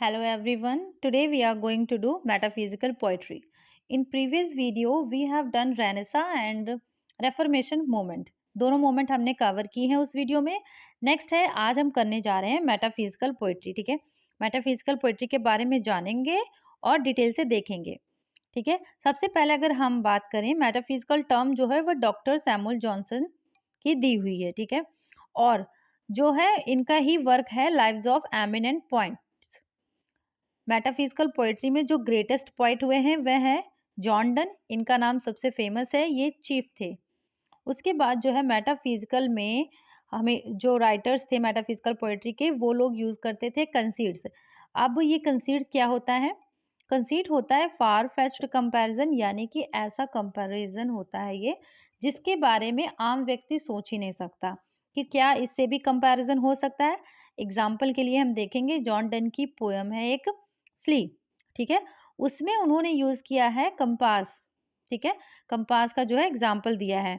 Hello everyone. Today we are going to do metaphysical poetry. In previous video we have done Renaissance and Reformation movement. दोनों moment हमने cover की हैं उस video में. Next है आज हम करने जा रहे हैं मेटाफिजिकल पोएट्री. ठीक है, मेटाफिजिकल पोएट्री के बारे में जानेंगे और डिटेल से देखेंगे. ठीक है, सबसे पहले अगर हम बात करें मेटाफिजिकल टर्म जो है वह डॉक्टर सैमुअल जॉनसन की दी हुई है. ठीक है, और जो है इनका ही वर्क है lives of eminent point. Metaphysical poetry में जो ग्रेटेस्ट पोइट हुए हैं वह है जॉन डन. इनका नाम सबसे फेमस है, ये चीफ थे. उसके बाद जो है मेटाफिजिकल में हमें जो राइटर्स थे मेटाफिजिकल पोएट्री के वो लोग यूज करते थे कंसीड्स. अब ये कंसीड्स क्या होता है? कंसीड होता है फार फेच्ड कंपैरिजन, यानी कि ऐसा कंपैरिजन होता है ये जिसके बारे में आम व्यक्ति सोच ही नहीं सकता कि क्या इससे भी कंपैरिजन हो सकता है. एग्जाम्पल के लिए हम देखेंगे जॉन डन की पोयम है एक फ्ली. ठीक है, उसमें उन्होंने यूज किया है कंपास. ठीक है, कंपास का जो है एग्जाम्पल दिया है.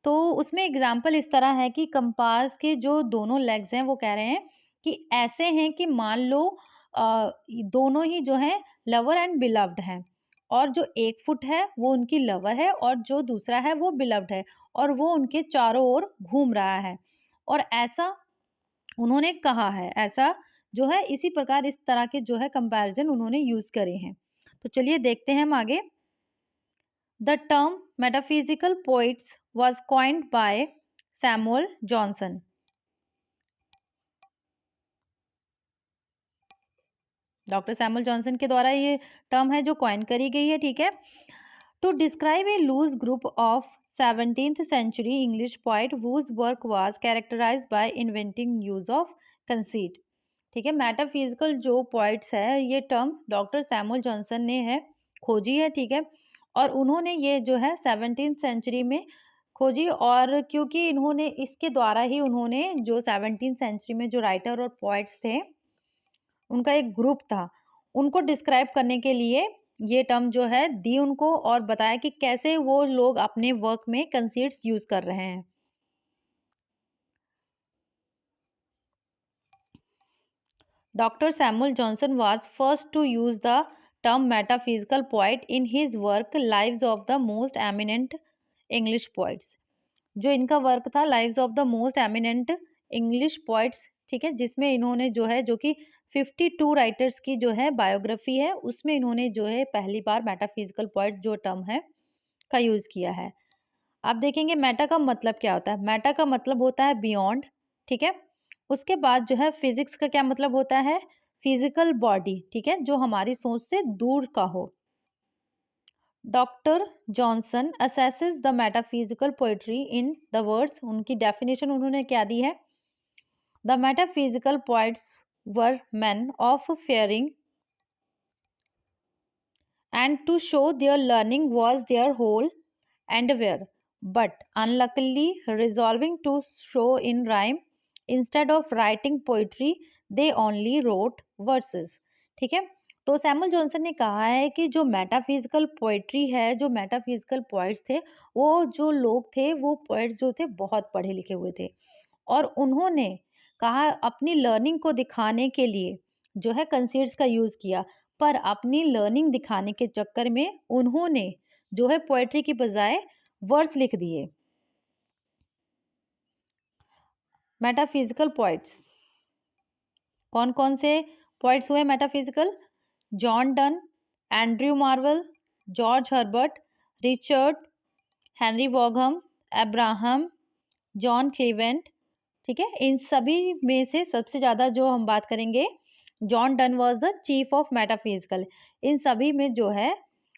तो उसमें एग्जाम्पल इस तरह है कि कंपास के जो दोनों लेग्स हैं वो कह रहे हैं कि ऐसे हैं कि मान लो दोनों ही जो है लवर एंड बिलव्ड हैं, और जो एक फुट है वो उनकी लवर है और जो दूसरा है वो बिलव्ड है, और वो उनके चारों ओर घूम रहा है. और ऐसा उन्होंने कहा है, ऐसा जो है इसी प्रकार इस तरह के जो है कंपैरिजन उन्होंने यूज करे हैं. तो चलिए देखते हैं हम आगे. The term metaphysical poets was coined by Samuel Johnson. Doctor Samuel Johnson के द्वारा ये टर्म है जो कॉइन करी गई है. ठीक है, to describe a loose group of 17th century English poet whose work was characterized by inventing use of conceit. ठीक है, मेटाफिजिकल जो पोइट्स है ये टर्म डॉक्टर सैमुअल जॉनसन ने है खोजी है. ठीक है, और उन्होंने ये जो है 17th सेंचुरी में खोजी, और क्योंकि इन्होंने इसके द्वारा ही उन्होंने जो 17th सेंचुरी में जो राइटर और पोइट्स थे उनका एक ग्रुप था, उनको डिस्क्राइब करने के लिए ये टर्म जो है दी उनको, और बताया कि कैसे वो लोग अपने वर्क में कंसीट्स यूज कर रहे हैं. Dr. Samuel Johnson was first to use the term metaphysical poet in his work Lives of the Most Eminent English Poets. जो इनका वर्क था lives of the most eminent English poets. ठीक है, जिसमें इन्होंने जो है जो कि 52 राइटर्स की जो है बायोग्राफी है उसमें इन्होंने जो है पहली बार मेटाफिजिकल पोइट्स जो टर्म है का यूज किया है. आप देखेंगे मेटा का मतलब क्या होता है. मेटा का मतलब होता है बियॉन्ड. ठीक है, उसके बाद जो है फिजिक्स का क्या मतलब होता है? Physical body. ठीक है, जो हमारी सोच से दूर का हो. Doctor Johnson assesses the metaphysical poetry in the words. उनकी डेफिनेशन उन्होंने क्या दी है? The metaphysical poets were men of fearing and to show their learning was their whole endeavor, but unluckily resolving to show in rhyme instead of writing poetry they only wrote verses. ठीक है, तो Samuel Johnson ने कहा है कि जो metaphysical poetry है, जो मेटाफिजिकल पोइट्स थे, वो जो लोग थे वो पोइट्स जो थे बहुत पढ़े लिखे हुए थे, और उन्होंने कहा अपनी लर्निंग को दिखाने के लिए जो है कंसीड्स का यूज किया, पर अपनी लर्निंग दिखाने के चक्कर में उन्होंने जो है पोएट्री की बजाय वर्ड्स लिख दिए. मेटाफिजिकल पोइट्स कौन कौन से पोइट्स हुए metaphysical? John Donne, Andrew Marvell, George Herbert, Richard, Henry Vaughan, Abraham, John Cleveland. ठीक है, इन सभी में से सबसे ज़्यादा जो हम बात करेंगे John Donne was the chief of metaphysical. इन सभी में जो है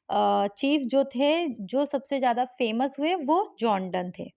चीफ जो थे, जो सबसे ज़्यादा फेमस हुए वो जॉन डन थे.